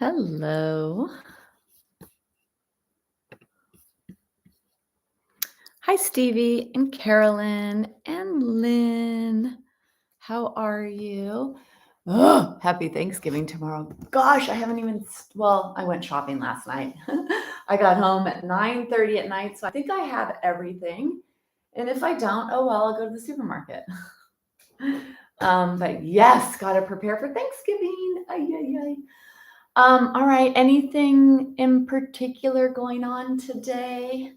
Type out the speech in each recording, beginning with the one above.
Hello. Hi, Stevie and Carolyn and Lynn. How are you? Oh, happy Thanksgiving tomorrow. Gosh, I haven't even, well, I went shopping last night. I got home at 9:30 at night, so I think I have everything. And if I don't, oh well, I'll go to the supermarket. But yes, got to prepare for Thanksgiving. Ay, ay, ay. All right, anything in particular going on today?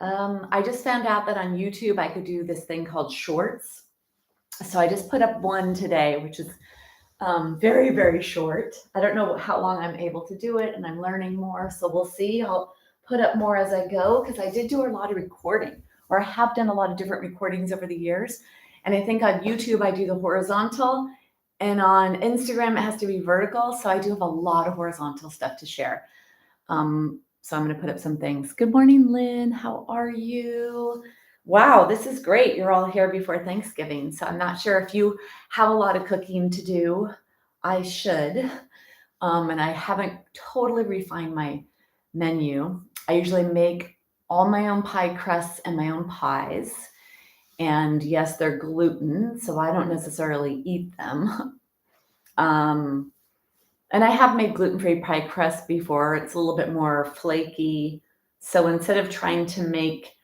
I just found out that on YouTube I could do this thing called shorts. So I just put up one today, which is very, very short. I don't know how long I'm able to do it, and I'm learning more. So we'll see. I'll put up more as I go because I did do a lot of recording, or I have done a lot of different recordings over the years. And I think on YouTube I do the horizontal, and on Instagram it has to be vertical. So I do have a lot of horizontal stuff to share. So I'm going to put up some things. Good morning, Lynn. How are you? Wow, this is great. You're all here before Thanksgiving. So I'm not sure if you have a lot of cooking to do. I should. And I haven't totally refined my menu. I usually make all my own pie crusts and my own pies. And yes, they're gluten, so I don't necessarily eat them. And I have made gluten-free pie crust before. It's a little bit more flaky. So instead of trying to make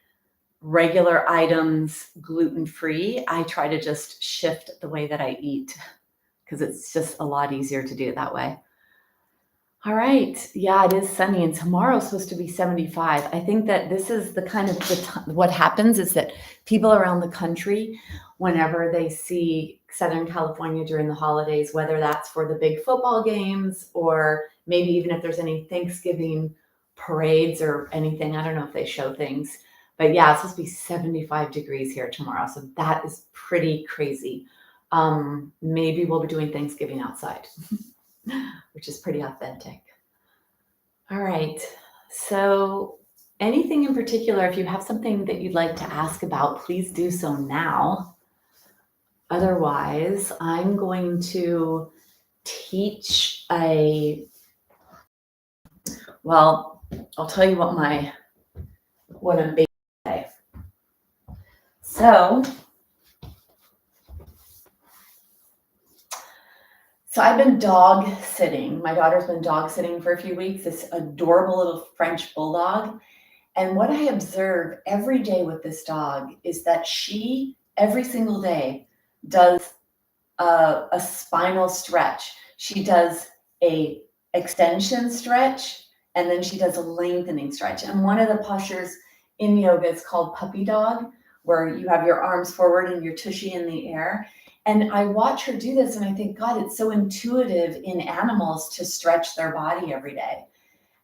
regular items gluten-free, I try to just shift the way that I eat because it's just a lot easier to do it that way. All right. Yeah, it is sunny, and tomorrow's supposed to be 75. I think that this is the kind of what happens is that people around the country, whenever they see Southern California during the holidays, whether that's for the big football games or maybe even if there's any Thanksgiving parades or anything, I don't know if they show things, but yeah, it's supposed to be 75 degrees here tomorrow. So that is pretty crazy. Maybe we'll be doing Thanksgiving outside. Which is pretty authentic. All right. So anything in particular, if you have something that you'd like to ask about, please do so now. Otherwise, I'm going to teach well, I'll tell you what I'm baking today. So I've been dog sitting. My daughter's been dog sitting for a few weeks, this adorable little French bulldog. And what I observe every day with this dog is that she, every single day, does a spinal stretch. She does a extension stretch, and then she does a lengthening stretch. And one of the postures in yoga is called puppy dog, where you have your arms forward and your tushy in the air. And I watch her do this and I think, God, it's so intuitive in animals to stretch their body every day.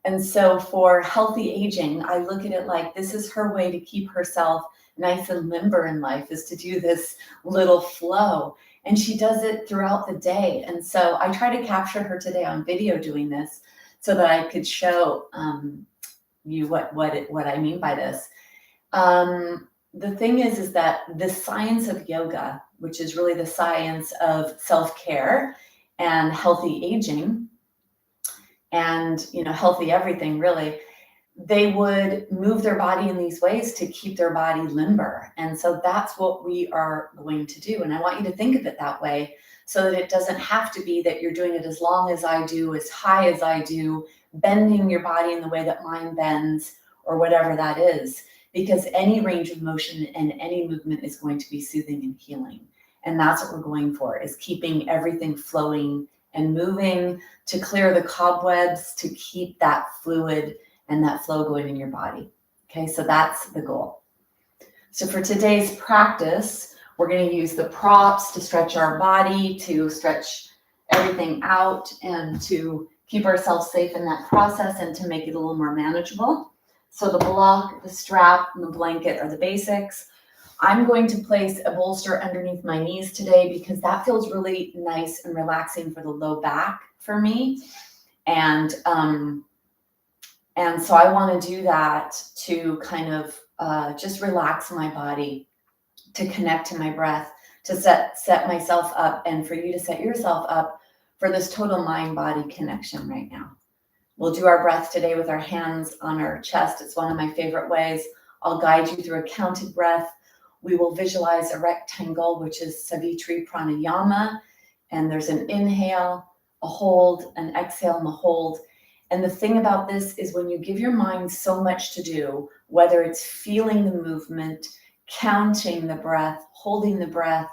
And so for healthy aging, I look at it like this is her way to keep herself nice and limber in life, is to do this little flow. And she does it throughout the day. And so I try to capture her today on video doing this so that I could show you what I mean by this. The thing is that the science of yoga, which is really the science of self-care and healthy aging and healthy everything really, they would move their body in these ways to keep their body limber. And so that's what we are going to do. And I want you to think of it that way so that it doesn't have to be that you're doing it as long as I do, as high as I do, bending your body in the way that mine bends or whatever that is. Because any range of motion and any movement is going to be soothing and healing. And that's what we're going for, is keeping everything flowing and moving to clear the cobwebs, to keep that fluid and that flow going in your body. Okay, so that's the goal. So for today's practice, we're going to use the props to stretch our body, to stretch everything out, and to keep ourselves safe in that process and to make it a little more manageable. So the block, the strap, and the blanket are the basics. I'm going to place a bolster underneath my knees today because that feels really nice and relaxing for the low back for me. And so I want to do that to kind of just relax my body, to connect to my breath, to set myself up, and for you to set yourself up for this total mind-body connection right now. We'll do our breath today with our hands on our chest. It's one of my favorite ways. I'll guide you through a counted breath. We will visualize a rectangle, which is Savitri Pranayama. And there's an inhale, a hold, an exhale, and a hold. And the thing about this is when you give your mind so much to do, whether it's feeling the movement, counting the breath, holding the breath,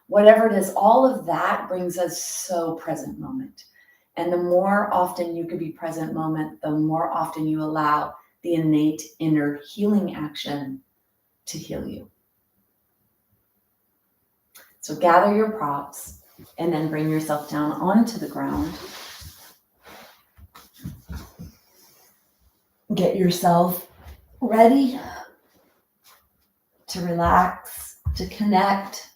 whatever it is, all of that brings us so present moment. And the more often you could be present moment, the more often you allow the innate inner healing action to heal you. So gather your props and then bring yourself down onto the ground. Get yourself ready to relax, to connect,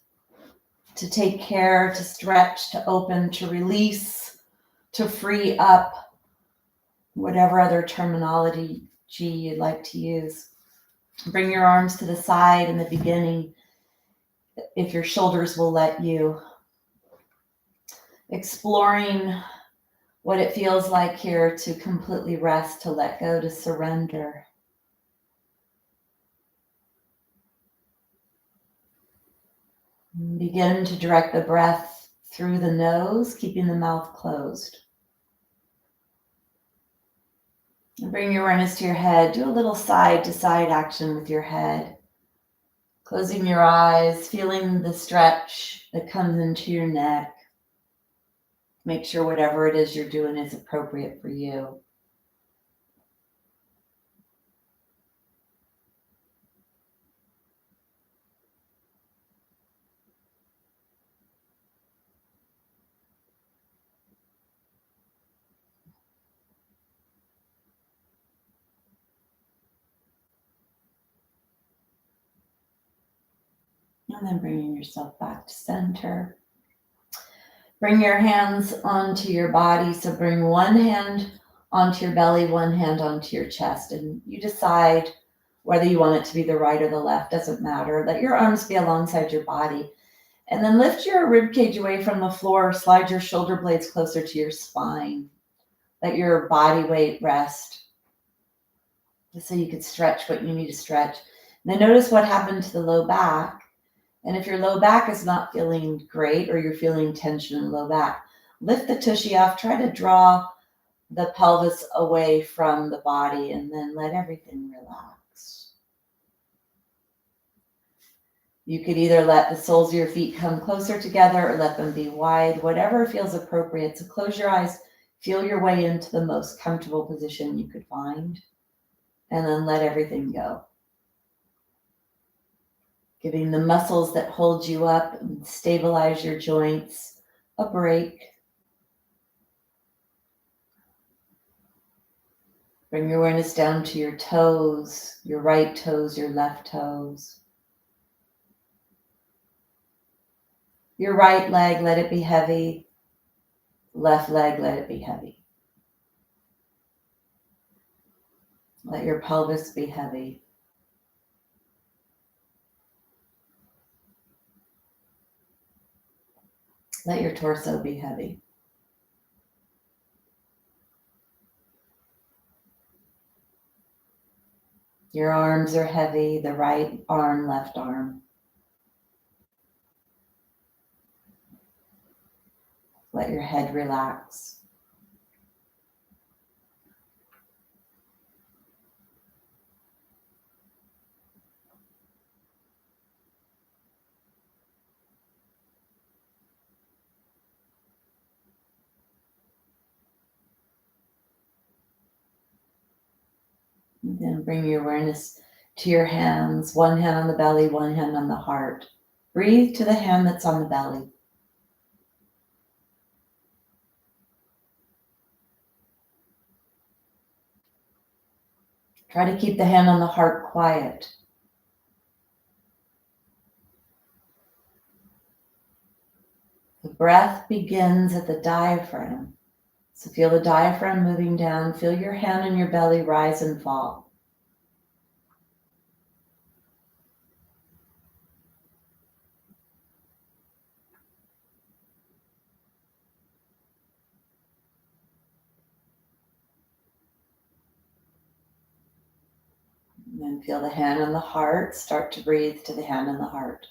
to take care, to stretch, to open, to release, to free up, whatever other terminology you'd like to use. Bring your arms to the side in the beginning, if your shoulders will let you. Exploring what it feels like here to completely rest, to let go, to surrender. Begin to direct the breath through the nose, keeping the mouth closed. And bring your awareness to your head. Do a little side to side action with your head. Closing your eyes, feeling the stretch that comes into your neck. Make sure whatever it is you're doing is appropriate for you. And then bringing yourself back to center. Bring your hands onto your body. So bring one hand onto your belly, one hand onto your chest. And you decide whether you want it to be the right or the left, doesn't matter. Let your arms be alongside your body. And then lift your rib cage away from the floor. Slide your shoulder blades closer to your spine. Let your body weight rest. Just so you could stretch what you need to stretch. And then notice what happened to the low back. And if your low back is not feeling great or you're feeling tension in the low back, lift the tushy off. Try to draw the pelvis away from the body and then let everything relax. You could either let the soles of your feet come closer together or let them be wide, whatever feels appropriate. So close your eyes, feel your way into the most comfortable position you could find, and then let everything go. Giving the muscles that hold you up and stabilize your joints a break. Bring your awareness down to your toes, your right toes, your left toes. Your right leg, let it be heavy. Left leg, let it be heavy. Let your pelvis be heavy. Let your torso be heavy. Your arms are heavy, the right arm, left arm. Let your head relax. And then bring your awareness to your hands, one hand on the belly, one hand on the heart. Breathe to the hand that's on the belly. Try to keep the hand on the heart quiet. The breath begins at the diaphragm. So feel the diaphragm moving down. Feel your hand and your belly rise and fall. And then feel the hand on the heart. Start to breathe to the hand on the heart.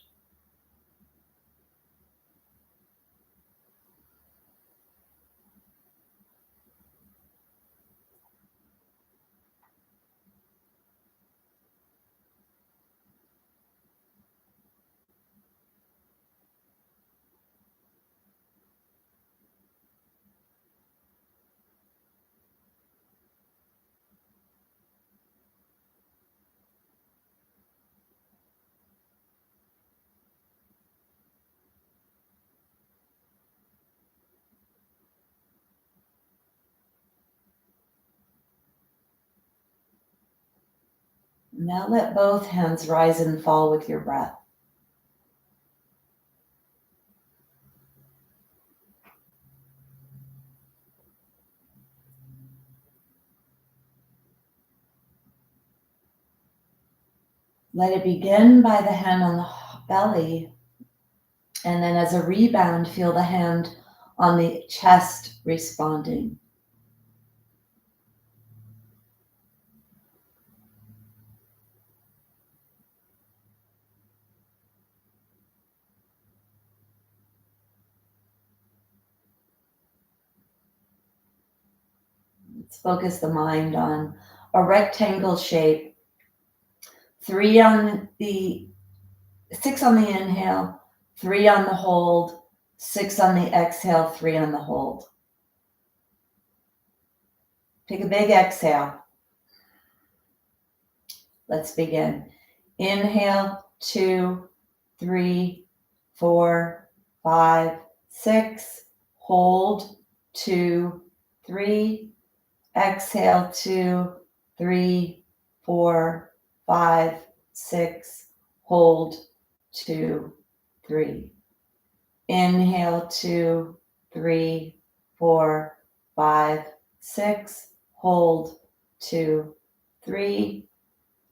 Now let both hands rise and fall with your breath. Let it begin by the hand on the belly, and then as a rebound, feel the hand on the chest responding. Let's focus the mind on a rectangle shape. 6 on the inhale, 3 on the hold, 6 on the exhale, 3 on the hold. Take a big exhale. Let's begin. Inhale, 2, 3, 4, 5, 6. Hold, 2, 3. Exhale, 2, 3, 4, 5, 6. Hold, 2, 3. Inhale, 2, 3, 4, 5, 6. Hold, 2, 3.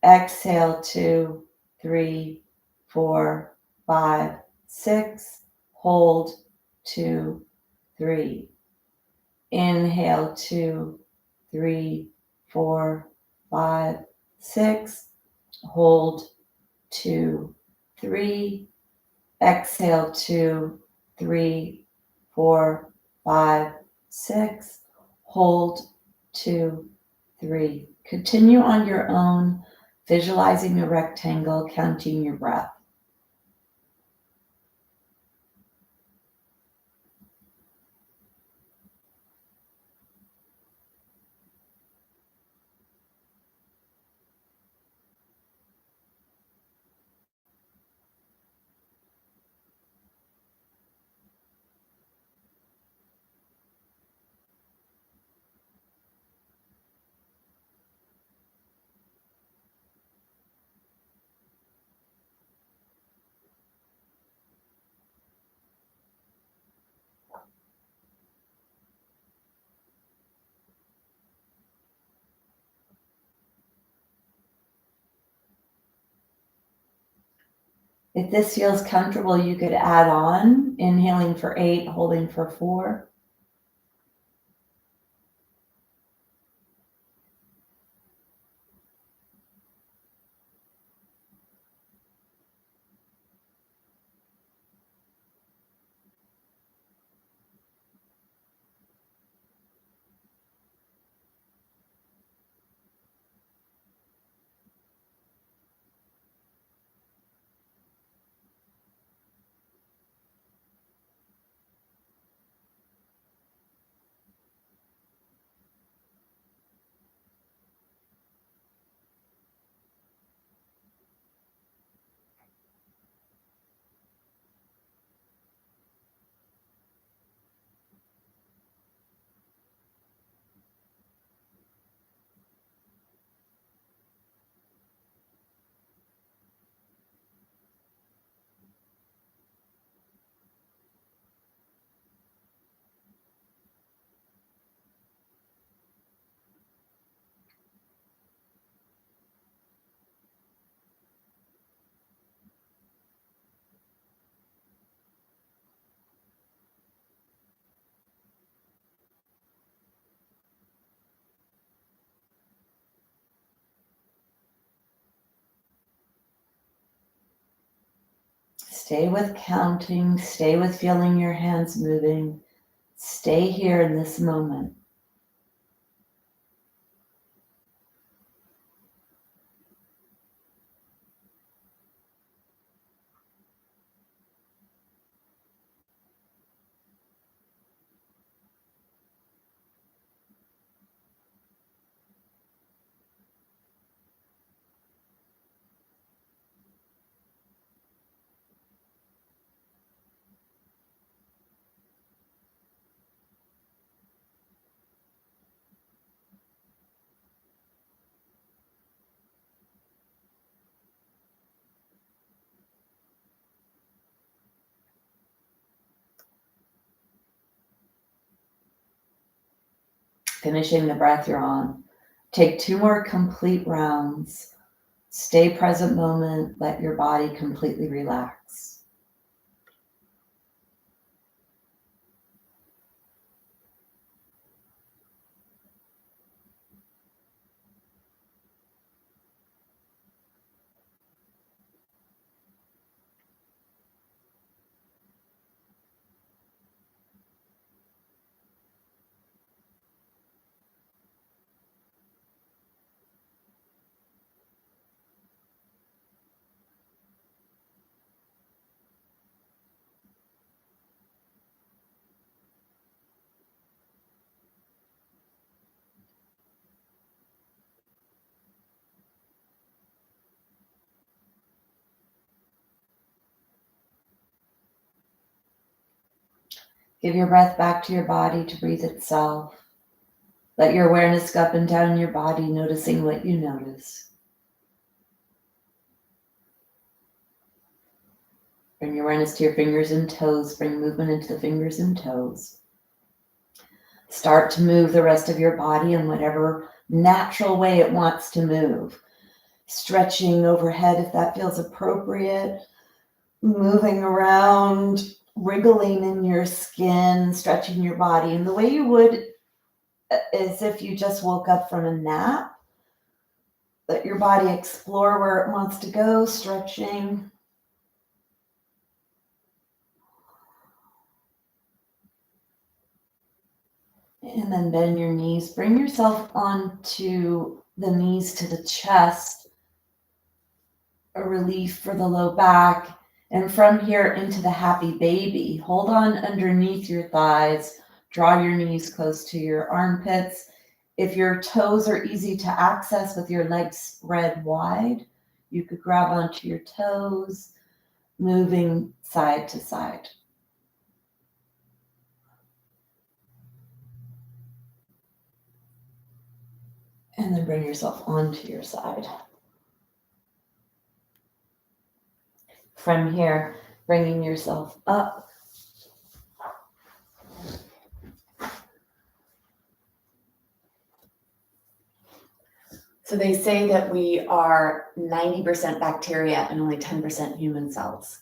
Exhale, 2, 3, 4, 5, 6. Hold, 2, 3. Inhale, 2, 3, 4, 5, 6. Hold, 2, 3. Exhale, 2, 3, 4, 5, 6. Hold, 2, 3. Continue on your own, visualizing a rectangle, counting your breath. If this feels comfortable, you could add on, inhaling for 8, holding for 4. Stay with counting, stay with feeling your hands moving. Stay here in this moment. Finishing the breath you're on. Take 2 more complete rounds. Stay present moment. Let your body completely relax. Give your breath back to your body to breathe itself. Let your awareness go up and down your body, noticing what you notice. Bring your awareness to your fingers and toes. Bring movement into the fingers and toes. Start to move the rest of your body in whatever natural way it wants to move. Stretching overhead if that feels appropriate. Moving around, wriggling in your skin, stretching your body in the way you would as if you just woke up from a nap. Let your body explore where it wants to go, stretching. And then bend your knees. Bring yourself onto the knees to the chest. A relief for the low back. And from here into the happy baby. Hold on underneath your thighs. Draw your knees close to your armpits. If your toes are easy to access with your legs spread wide, you could grab onto your toes, moving side to side. And then bring yourself onto your side. From here, bringing yourself up. So they say that we are 90% bacteria and only 10% human cells.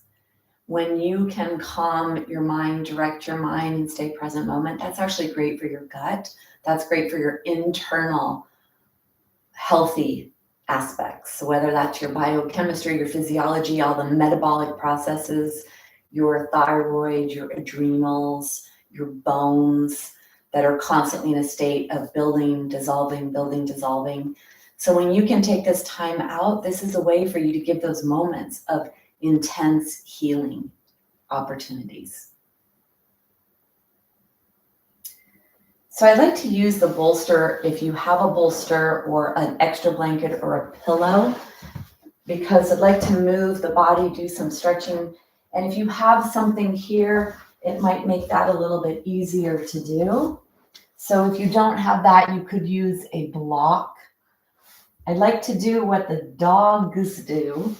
When you can calm your mind, direct your mind, and stay present moment, that's actually great for your gut. That's great for your internal healthy aspects. So whether that's your biochemistry, your physiology, all the metabolic processes, your thyroid, your adrenals, your bones that are constantly in a state of building, dissolving. So when you can take this time out, this is a way for you to give those moments of intense healing opportunities. So I like to use the bolster if you have a bolster or an extra blanket or a pillow, because I'd like to move the body, do some stretching. And if you have something here, it might make that a little bit easier to do. So if you don't have that, you could use a block. I'd like to do what the dogs do.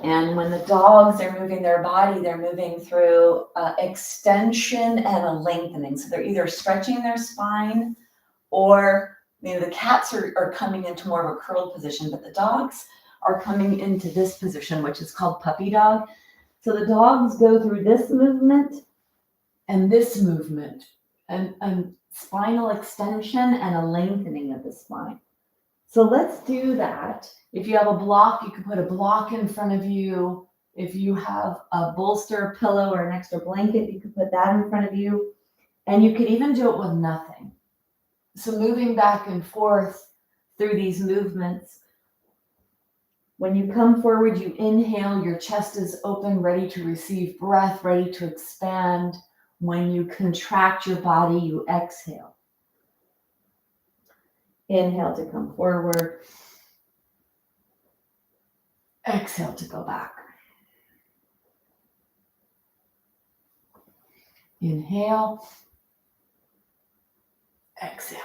And when the dogs are moving their body, they're moving through extension and a lengthening. So they're either stretching their spine or the cats are coming into more of a curled position, but the dogs are coming into this position, which is called puppy dog. So the dogs go through this movement and this movement, and spinal extension and a lengthening of the spine. So let's do that. If you have a block, you can put a block in front of you If you have a bolster, pillow, or an extra blanket, you could put that in front of you. And you could even do it with nothing. So moving back and forth through these movements. When you come forward, you inhale, your chest is open, ready to receive breath, ready to expand. When you contract your body, you exhale. Inhale to come forward. Exhale to go back. Inhale. Exhale.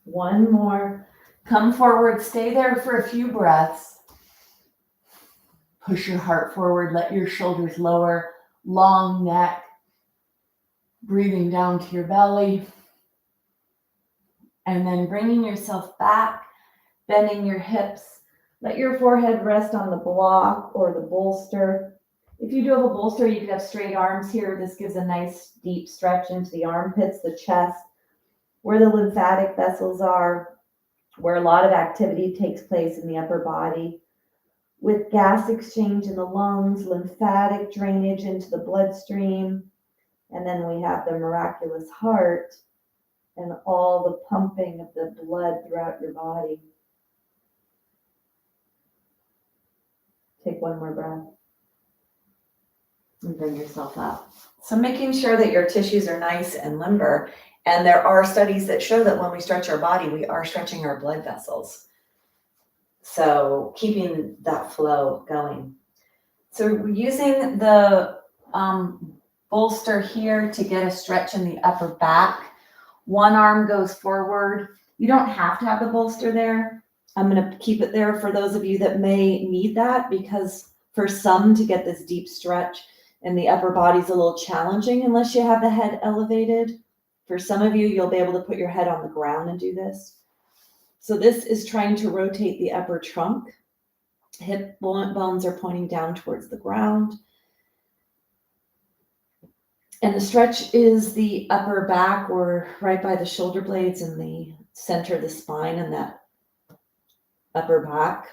One more. Come forward, stay there for a few breaths. Push your heart forward, let your shoulders lower, long neck. Breathing down to your belly. And then bringing yourself back, bending your hips. Let your forehead rest on the block or the bolster. If you do have a bolster, you could have straight arms here. This gives a nice deep stretch into the armpits, the chest, where the lymphatic vessels are, where a lot of activity takes place in the upper body. With gas exchange in the lungs, lymphatic drainage into the bloodstream, and then we have the miraculous heart and all the pumping of the blood throughout your body. Take one more breath and bring yourself up. So making sure that your tissues are nice and limber. And there are studies that show that when we stretch our body, we are stretching our blood vessels. So keeping that flow going. So we're using the bolster here to get a stretch in the upper back. One arm goes forward. You don't have to have the bolster there. I'm going to keep it there for those of you that may need that, because for some to get this deep stretch in the upper body is a little challenging unless you have the head elevated. For some of you, you'll be able to put your head on the ground and do this. So this is trying to rotate the upper trunk. Hip bones are pointing down towards the ground. And the stretch is the upper back, or right by the shoulder blades in the center of the spine and that upper back.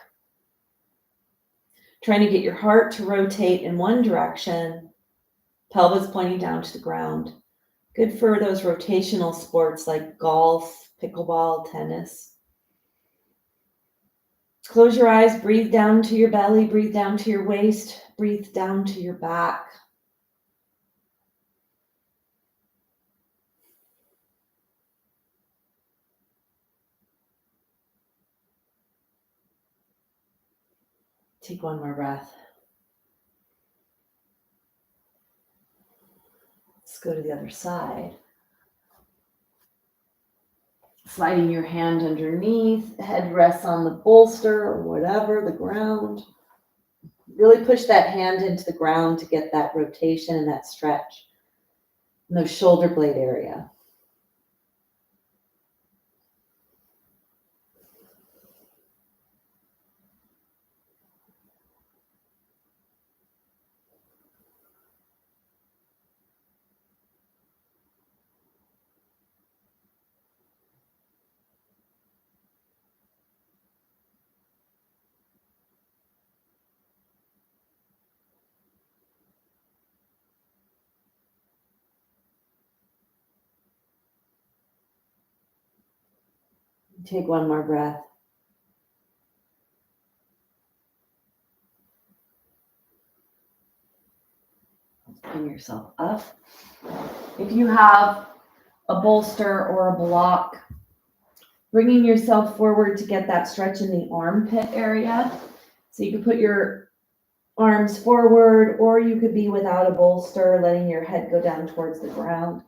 Trying to get your heart to rotate in one direction, pelvis pointing down to the ground. Good for those rotational sports like golf, pickleball, tennis. Close your eyes, breathe down to your belly, breathe down to your waist, breathe down to your back. Take one more breath. Let's go to the other side. Sliding your hand underneath, head rests on the bolster or whatever, the ground. Really push that hand into the ground to get that rotation and that stretch in the shoulder blade area. Take one more breath. Bring yourself up. If you have a bolster or a block, bringing yourself forward to get that stretch in the armpit area. So you could put your arms forward, or you could be without a bolster, letting your head go down towards the ground.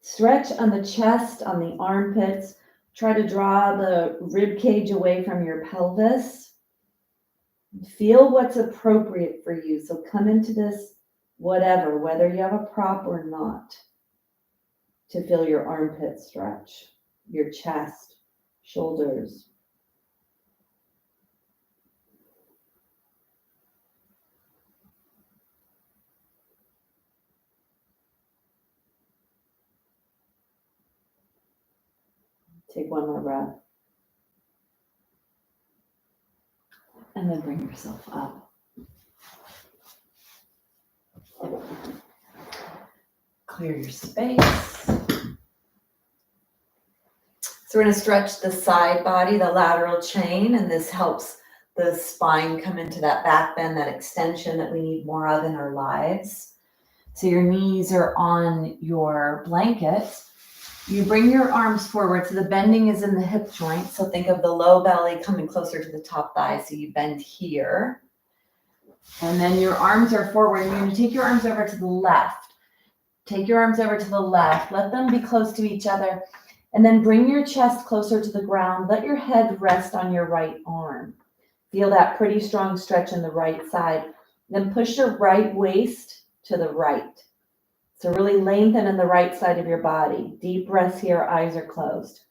Stretch on the chest, on the armpits. Try to draw the rib cage away from your pelvis. Feel what's appropriate for you. So come into this, whatever, whether you have a prop or not, to feel your armpit stretch, your chest, shoulders. Take one more breath. And then bring yourself up. Clear your space. So we're going to stretch the side body, the lateral chain, and this helps the spine come into that back bend, that extension that we need more of in our lives. So your knees are on your blanket. You bring your arms forward, so the bending is in the hip joint. So think of the low belly coming closer to the top thigh, so you bend here. And then your arms are forward. You're going to take your arms over to the left. Take your arms over to the left. Let them be close to each other. And then bring your chest closer to the ground. Let your head rest on your right arm. Feel that pretty strong stretch in the right side. Then push your right waist to the right. So really lengthen in the right side of your body. Deep breaths here, eyes are closed.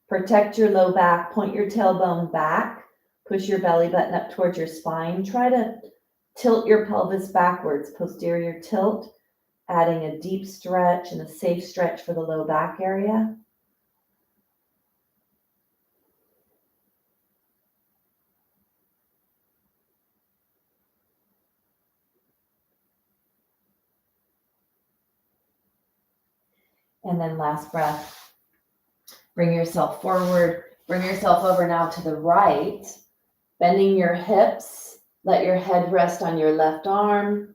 Protect your low back, point your tailbone back, push your belly button up towards your spine. Try to tilt your pelvis backwards, posterior tilt, adding a deep stretch and a safe stretch for the low back area. And then last breath. Bring yourself forward. Bring yourself over now to the right, bending your hips. Let your head rest on your left arm.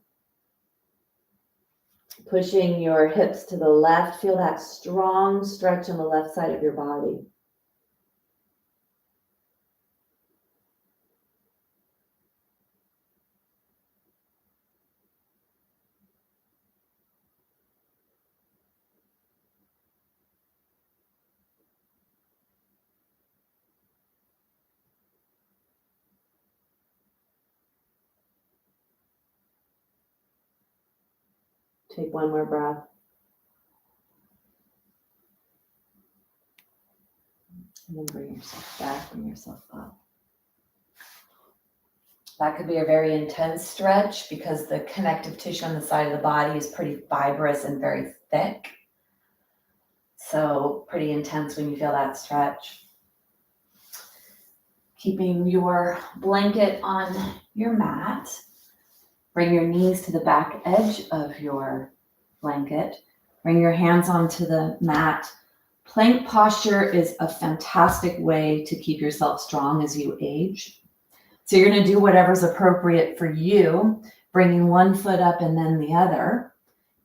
Pushing your hips to the left. Feel that strong stretch on the left side of your body. Take one more breath. And then bring yourself back, bring yourself up. That could be a very intense stretch because the connective tissue on the side of the body is pretty fibrous and very thick. So pretty intense when you feel that stretch. Keeping your blanket on your mat. Bring your knees to the back edge of your blanket. Bring your hands onto the mat. Plank posture is a fantastic way to keep yourself strong as you age. So you're going to do whatever's appropriate for you, bringing one foot up and then the other,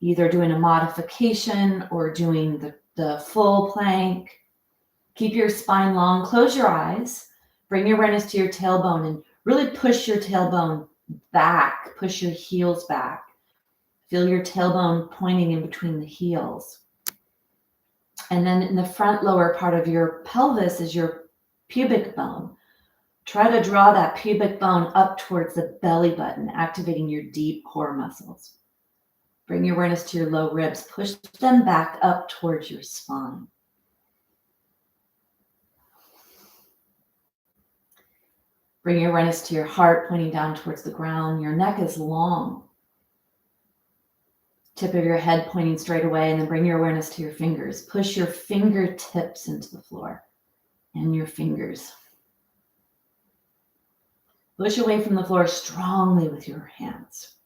either doing a modification or doing the full plank. Keep your spine long. Close your eyes. Bring your awareness to your tailbone and really push your tailbone back. Push your heels back. Feel your tailbone pointing in between the heels. And then in the front lower part of your pelvis is your pubic bone. Try to draw that pubic bone up towards the belly button, activating your deep core muscles. Bring your awareness to your low ribs. Push them back up towards your spine. Bring your awareness to your heart, pointing down towards the ground. Your neck is long. Tip of your head pointing straight away, and then bring your awareness to your fingers. Push your fingertips into the floor and your fingers. Push away from the floor strongly with your hands.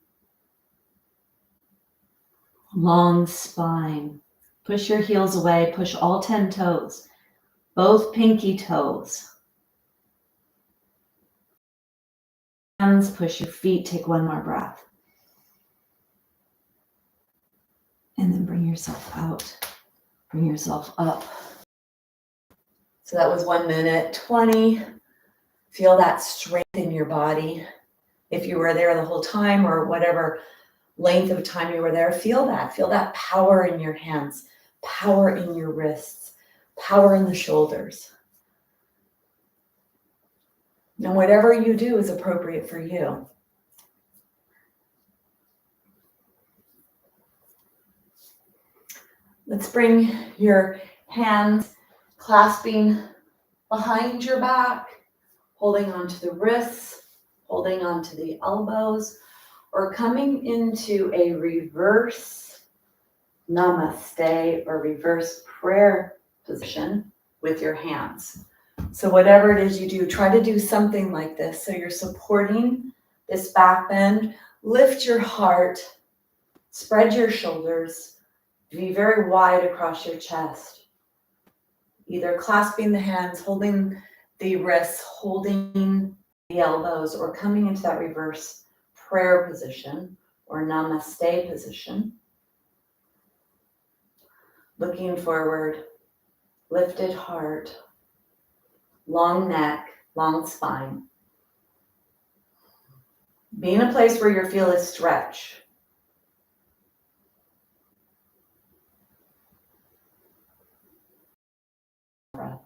Long spine. Push your heels away. Push all 10 toes, both pinky toes. Hands, push your feet. Take one more breath. And then bring yourself out. Bring yourself up. So that was 1 minute 20. Feel that strength in your body. If you were there the whole time or whatever length of time you were there, feel that. Feel that power in your hands, power in your wrists, power in the shoulders. And whatever you do is appropriate for you. Let's bring your hands clasping behind your back, holding onto the wrists, holding onto the elbows, or coming into a reverse namaste or reverse prayer position with your hands. So whatever it is you do, try to do something like this. So you're supporting this back bend, lift your heart, spread your shoulders, be very wide across your chest. Either clasping the hands, holding the wrists, holding the elbows, or coming into that reverse prayer position or namaste position. Looking forward, lifted heart, long neck, long spine. Be in a place where you feel a stretch. Breath.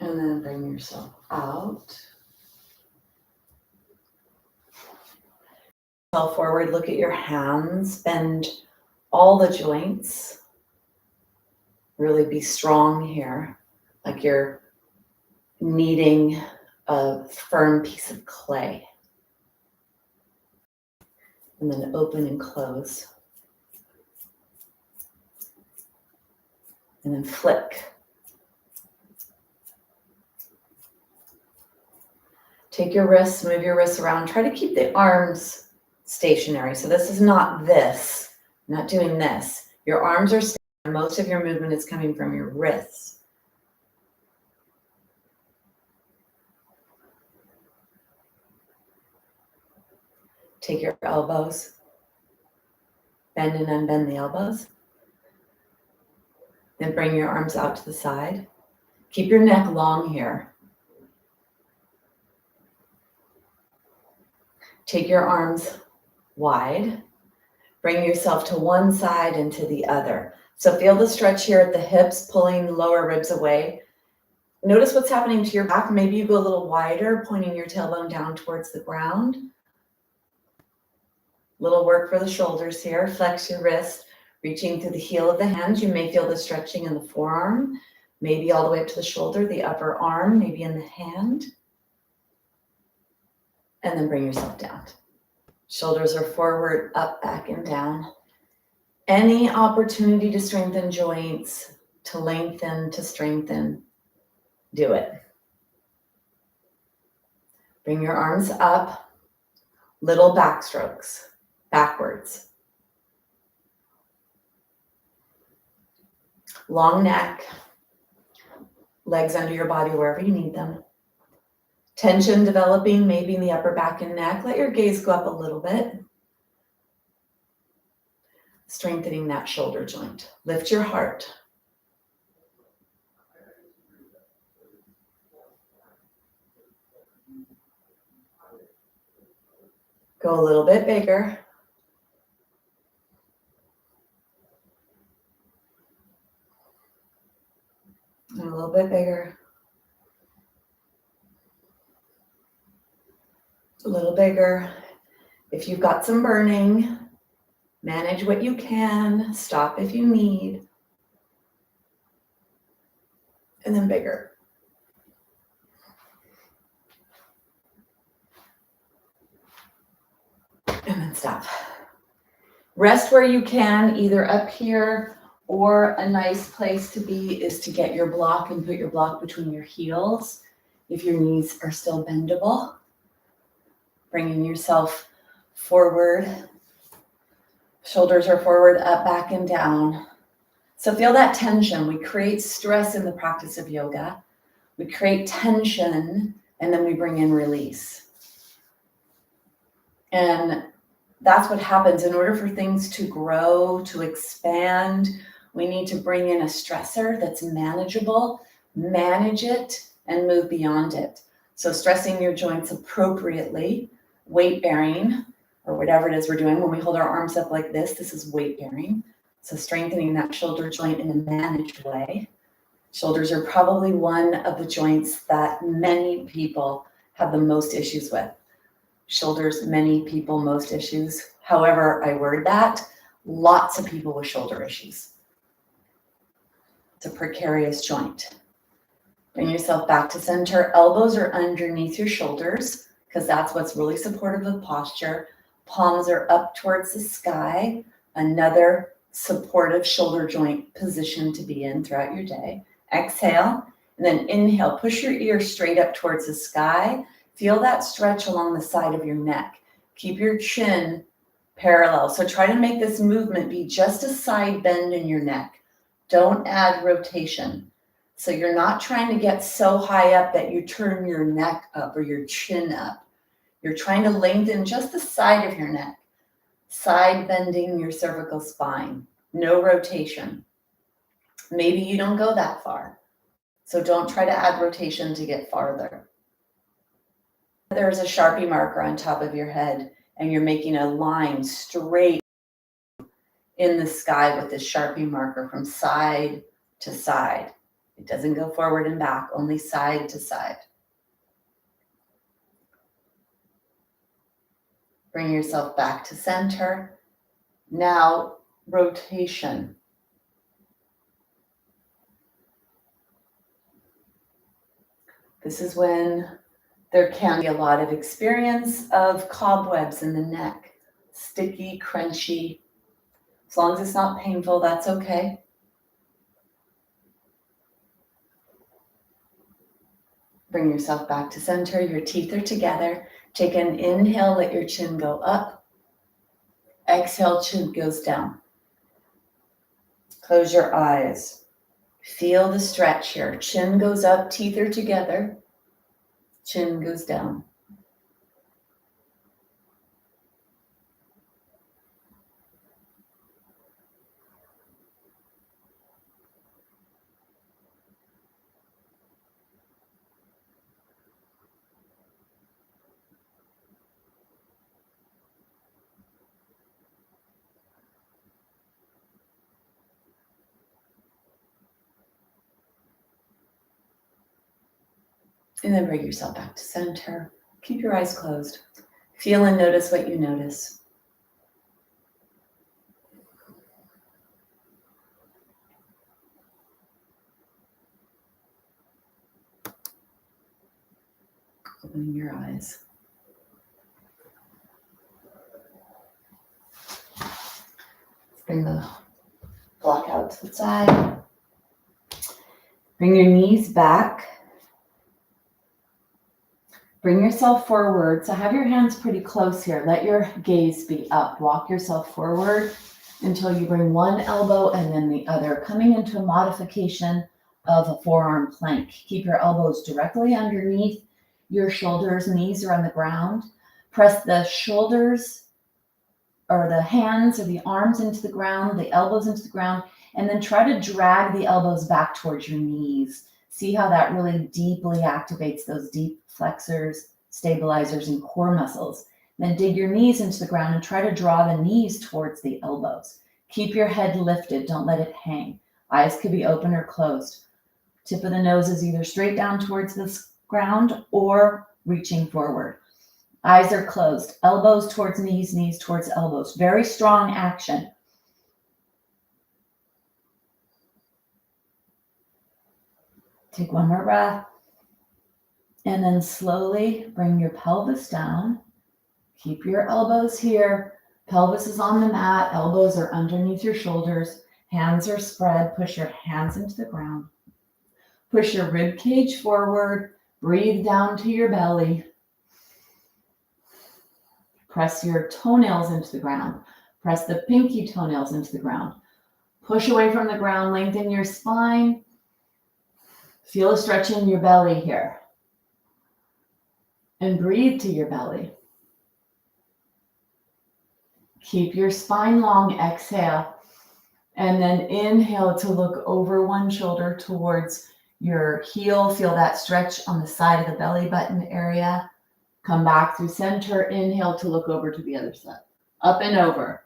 And then bring yourself out. Forward, look at your hands, bend all the joints. Really be strong here, like you're kneading a firm piece of clay. And then open and close. And then flick. Take your wrists, move your wrists around. Try to keep the arms stationary. So this is not this, not doing this. Your arms are stationary. Most of your movement is coming from your wrists. Take your elbows, bend and unbend the elbows. Then bring your arms out to the side. Keep your neck long here. Take your arms wide. Bring yourself to one side and to the other. So feel the stretch here at the hips, pulling the lower ribs away. Notice what's happening to your back. Maybe you go a little wider, pointing your tailbone down towards the ground. Little work for the shoulders here. Flex your wrist, reaching to the heel of the hand. You may feel the stretching in the forearm, maybe all the way up to the shoulder, the upper arm, maybe in the hand. And then bring yourself down. Shoulders are forward, up, back, and down. Any opportunity to strengthen joints, to lengthen, to strengthen, do it. Bring your arms up, little back strokes, backwards. Long neck, legs under your body wherever you need them. Tension developing, maybe in the upper back and neck. Let your gaze go up a little bit. Strengthening that shoulder joint. Lift your heart. Go a little bit bigger. And a little bit bigger. A little bigger. If you've got some burning, manage what you can, stop if you need. And then bigger. And then stop. Rest where you can, either up here, or a nice place to be is to get your block and put your block between your heels if your knees are still bendable. Bringing yourself forward. Shoulders are forward, up, back, and down. So feel that tension. We create stress in the practice of yoga. We create tension, and then we bring in release. And that's what happens. In order for things to grow, to expand, we need to bring in a stressor that's manageable, manage it, and move beyond it. So stressing your joints appropriately, weight bearing, or whatever it is we're doing. When we hold our arms up like this is weight bearing. So strengthening that shoulder joint in a managed way. Shoulders are probably one of the joints that many people have the most issues with. Shoulders, many people, most issues. However I word that, lots of people with shoulder issues. It's a precarious joint. Bring yourself back to center. Elbows are underneath your shoulders because that's what's really supportive of posture. Palms are up towards the sky. Another supportive shoulder joint position to be in throughout your day. Exhale, and then inhale. Push your ear straight up towards the sky. Feel that stretch along the side of your neck. Keep your chin parallel. So try to make this movement be just a side bend in your neck. Don't add rotation. So you're not trying to get so high up that you turn your neck up or your chin up. You're trying to lengthen just the side of your neck. Side bending your cervical spine. No rotation. Maybe you don't go that far. So don't try to add rotation to get farther. There's a Sharpie marker on top of your head and you're making a line straight in the sky with this Sharpie marker from side to side. It doesn't go forward and back, only side to side. Bring yourself back to center. Now, rotation. This is when there can be a lot of experience of cobwebs in the neck, sticky, crunchy. As long as it's not painful, that's okay. Bring yourself back to center. Your teeth are together. Take an inhale, let your chin go up. Exhale, chin goes down. Close your eyes. Feel the stretch here. Chin goes up, teeth are together. Chin goes down. And then bring yourself back to center. Keep your eyes closed. Feel and notice what you notice. Opening your eyes. Let's bring the block out to the side. Bring your knees back. Bring yourself forward. So have your hands pretty close here. Let your gaze be up. Walk yourself forward until you bring one elbow and then the other, coming into a modification of a forearm plank. Keep your elbows directly underneath your shoulders. Knees are on the ground. Press the shoulders or the hands or the arms into the ground, the elbows into the ground, and then try to drag the elbows back towards your knees. See how that really deeply activates those deep flexors, stabilizers, and core muscles. Then dig your knees into the ground and try to draw the knees towards the elbows. Keep your head lifted. Don't let it hang. Eyes could be open or closed. Tip of the nose is either straight down towards the ground or reaching forward. Eyes are closed. Elbows towards knees, knees towards elbows. Very strong action. Take one more breath. And then slowly bring your pelvis down. Keep your elbows here. Pelvis is on the mat. Elbows are underneath your shoulders. Hands are spread. Push your hands into the ground. Push your rib cage forward. Breathe down to your belly. Press your toenails into the ground. Press the pinky toenails into the ground. Push away from the ground. Lengthen your spine. Feel a stretch in your belly here. And breathe to your belly. Keep your spine long. Exhale. And then inhale to look over one shoulder towards your heel. Feel that stretch on the side of the belly button area. Come back through center. Inhale to look over to the other side. Up and over.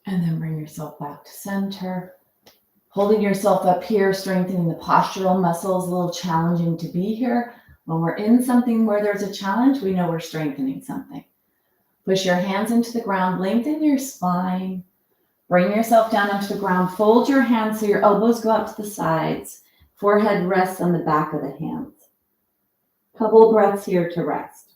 And then bring yourself back to center. Holding yourself up here, strengthening the postural muscles, a little challenging to be here. When we're in something where there's a challenge, we know we're strengthening something. Push your hands into the ground, lengthen your spine. Bring yourself down onto the ground. Fold your hands so your elbows go out to the sides. Forehead rests on the back of the hands. Couple breaths here to rest.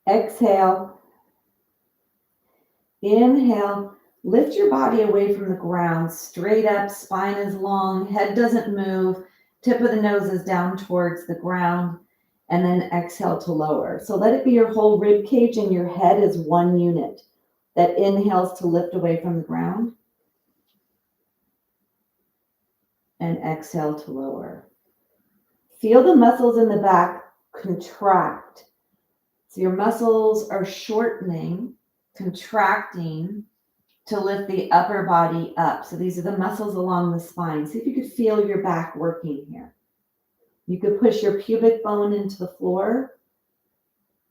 Exhale. Inhale. Lift your body away from the ground, straight up, spine is long, head doesn't move, tip of the nose is down towards the ground, and then exhale to lower. So let it be your whole rib cage and your head is one unit that inhales to lift away from the ground and exhale to lower. Feel the muscles in the back contract. So your muscles are shortening, contracting to lift the upper body up. So these are the muscles along the spine. See if you could feel your back working here. You could push your pubic bone into the floor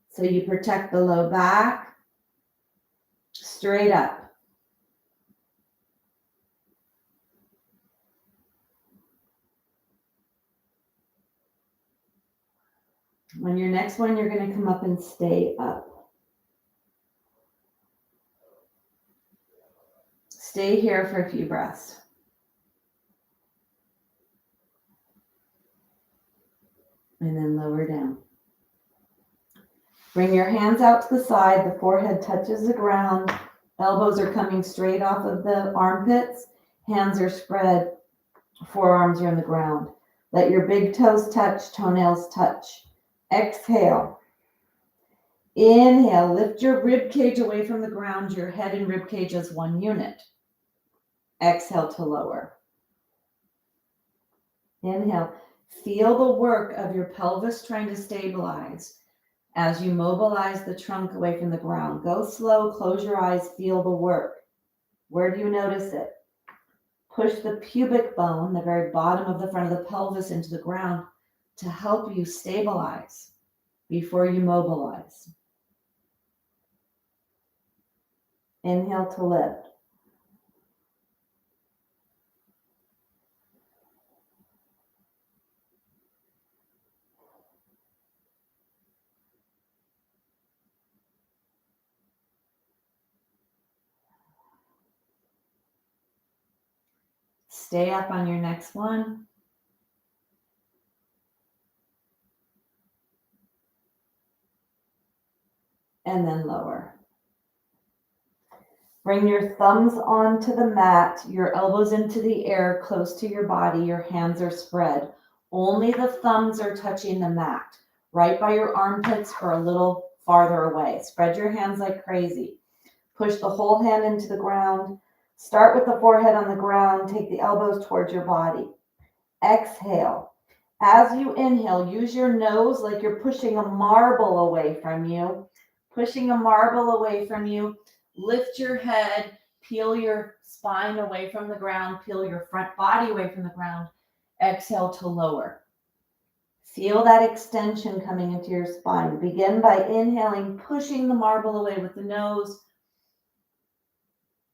so you protect the low back. Straight up. On your next one, you're going to come up and stay up. Stay here for a few breaths. And then lower down. Bring your hands out to the side. The forehead touches the ground. Elbows are coming straight off of the armpits. Hands are spread. Forearms are on the ground. Let your big toes touch, toenails touch. Exhale. Inhale. Lift your rib cage away from the ground. Your head and rib cage as one unit. Exhale to lower. Inhale. Feel the work of your pelvis trying to stabilize as you mobilize the trunk away from the ground. Go slow, close your eyes, feel the work. Where do you notice it? Push the pubic bone, the very bottom of the front of the pelvis, into the ground to help you stabilize before you mobilize. Inhale to lift. Stay up on your next one. And then lower. Bring your thumbs onto the mat, your elbows into the air, close to your body. Your hands are spread. Only the thumbs are touching the mat, right by your armpits or a little farther away. Spread your hands like crazy. Push the whole hand into the ground. Start with the forehead on the ground. Take the elbows towards your body. Exhale. As you inhale, use your nose like you're pushing a marble away from you. Pushing a marble away from you. Lift your head, peel your spine away from the ground, peel your front body away from the ground. Exhale to lower. Feel that extension coming into your spine. Begin by inhaling, pushing the marble away with the nose,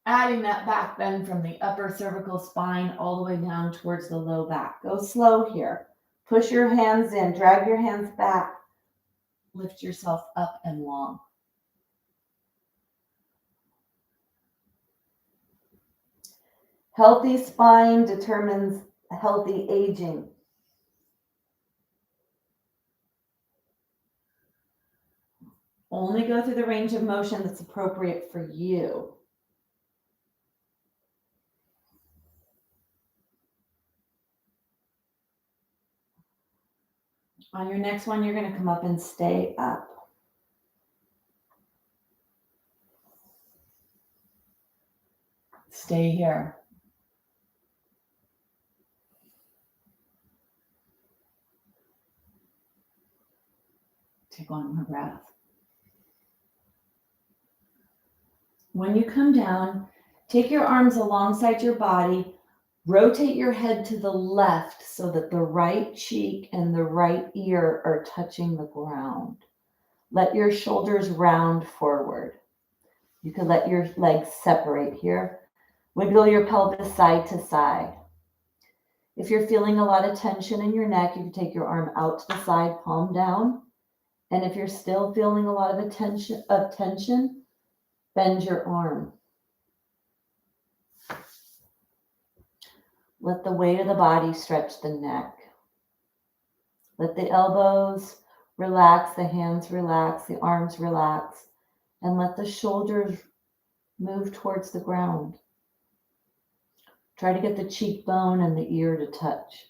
adding that back bend from the upper cervical spine all the way down towards the low back. Go slow here. Push your hands in, drag your hands back. Lift yourself up and long. Healthy spine determines healthy aging. Only go through the range of motion that's appropriate for you. On your next one, you're going to come up and stay up. Stay here. Take one more breath. When you come down, take your arms alongside your body, rotate your head to the left so that the right cheek and the right ear are touching the ground. Let your shoulders round forward. You can let your legs separate here. Wiggle your pelvis side to side. If you're feeling a lot of tension in your neck, you can take your arm out to the side, palm down. And if you're still feeling a lot of tension, bend your arm. Let the weight of the body stretch the neck. Let the elbows relax, the hands relax, the arms relax, and let the shoulders move towards the ground. Try to get the cheekbone and the ear to touch.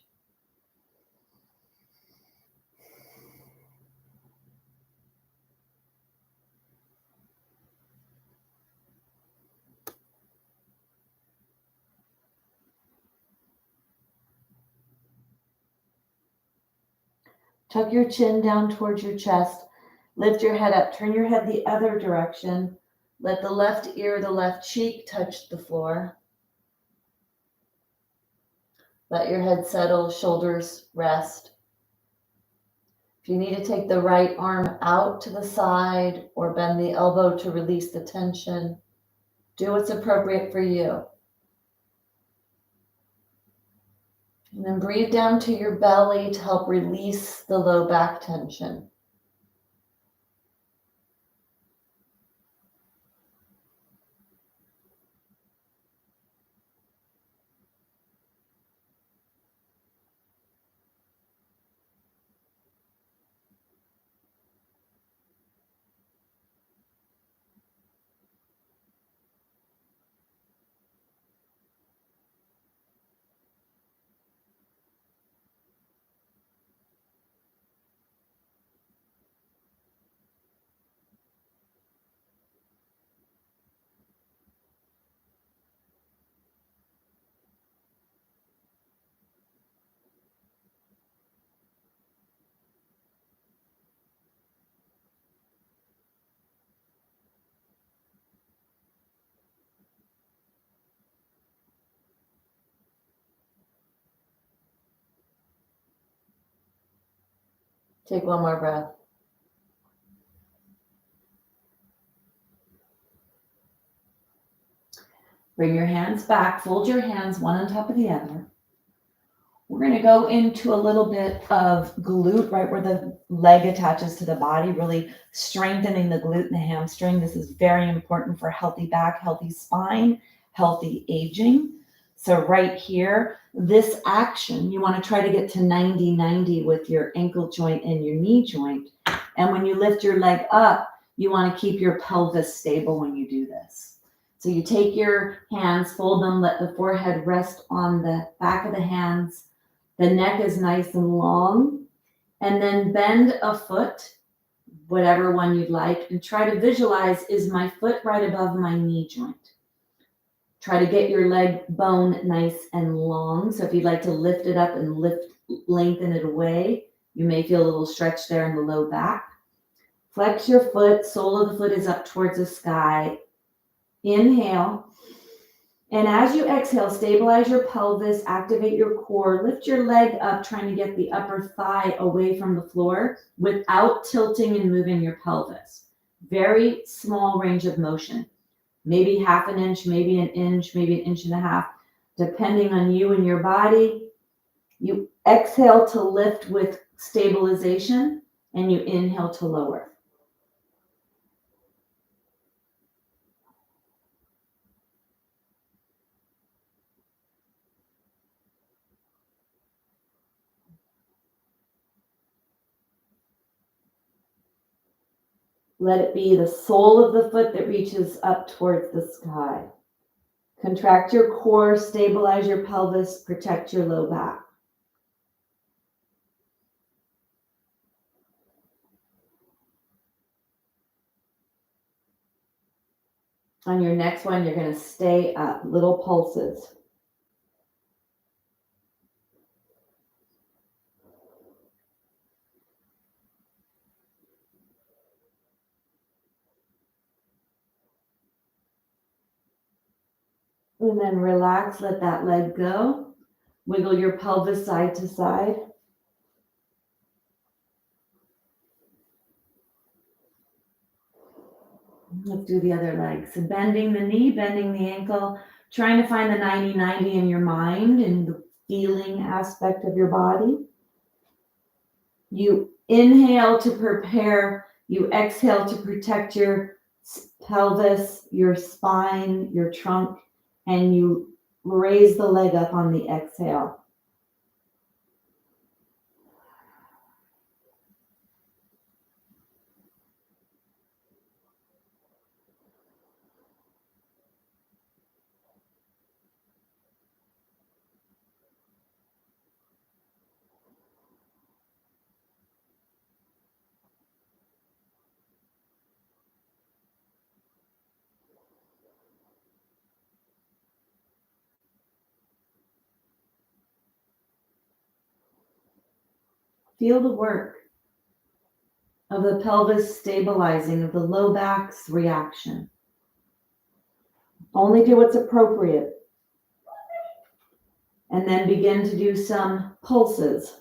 Tuck your chin down towards your chest. Lift your head up. Turn your head the other direction. Let the left ear, the left cheek touch the floor. Let your head settle, shoulders rest. If you need to take the right arm out to the side or bend the elbow to release the tension, do what's appropriate for you. And then breathe down to your belly to help release the low back tension. Take one more breath. Bring your hands back, fold your hands one on top of the other. We're going to go into a little bit of glute, right where the leg attaches to the body, really strengthening the glute and the hamstring. This is very important for healthy back, healthy spine, healthy aging. So right here, this action, you want to try to get to 90-90 with your ankle joint and your knee joint. And when you lift your leg up, you want to keep your pelvis stable when you do this. So you take your hands, fold them, let the forehead rest on the back of the hands. The neck is nice and long. And then bend a foot, whatever one you'd like, and try to visualize, is my foot right above my knee joint? Try to get your leg bone nice and long. So if you'd like to lift it up and lengthen it away, you may feel a little stretch there in the low back. Flex your foot, sole of the foot is up towards the sky. Inhale. And as you exhale, stabilize your pelvis, activate your core, lift your leg up, trying to get the upper thigh away from the floor without tilting and moving your pelvis. Very small range of motion. Maybe half an inch, maybe an inch, maybe an inch and a half, depending on you and your body. You exhale to lift with stabilization, and you inhale to lower. Let it be the sole of the foot that reaches up towards the sky. Contract your core, stabilize your pelvis, protect your low back. On your next one, you're going to stay up, little pulses. And then relax, let that leg go. Wiggle your pelvis side to side. Let's do the other leg. So bending the knee, bending the ankle, trying to find the 90-90 in your mind and the feeling aspect of your body. You inhale to prepare, you exhale to protect your pelvis, your spine, your trunk, and you raise the leg up on the exhale. Feel the work of the pelvis stabilizing, of the low back's reaction. Only do what's appropriate. And then begin to do some pulses.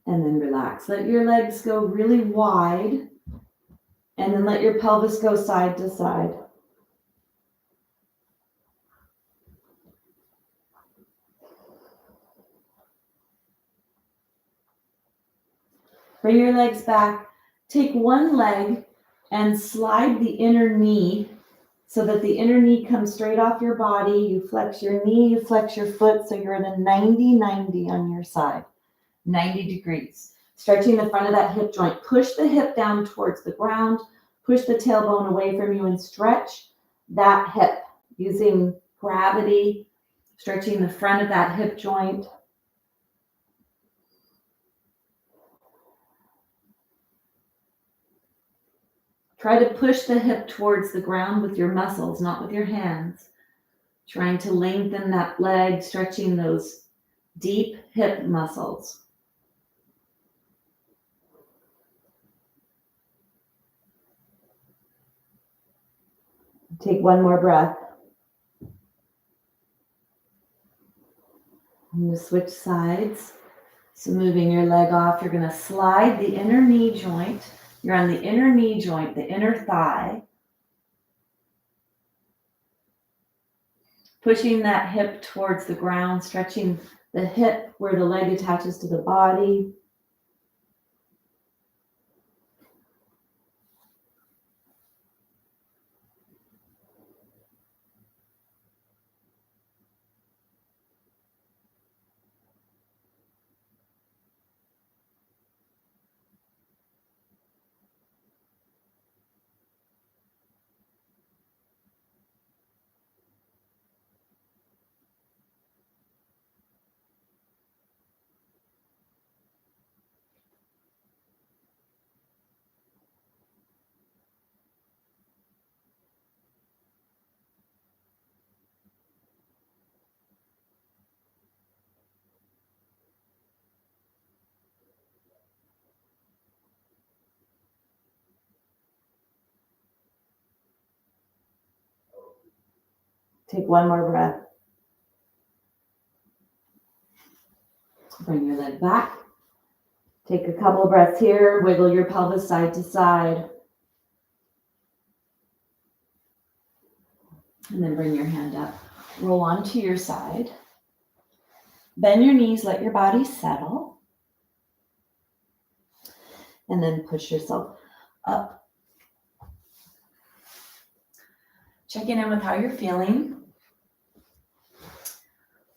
And then relax. Let your legs go really wide. And then let your pelvis go side to side. Bring your legs back. Take one leg and slide the inner knee so that the inner knee comes straight off your body. You flex your knee, you flex your foot, so you're in a 90-90 on your side, 90 degrees. Stretching the front of that hip joint. Push the hip down towards the ground. Push the tailbone away from you and stretch that hip using gravity, stretching the front of that hip joint. Try to push the hip towards the ground with your muscles, not with your hands. Trying to lengthen that leg, stretching those deep hip muscles. Take one more breath. I'm going to switch sides. So moving your leg off, you're going to slide the inner knee joint. You're on the inner knee joint, the inner thigh. Pushing that hip towards the ground, stretching the hip where the leg attaches to the body. Take one more breath. Bring your leg back. Take a couple breaths here. Wiggle your pelvis side to side. And then bring your hand up. Roll onto your side. Bend your knees, let your body settle. And then push yourself up. Checking in with how you're feeling.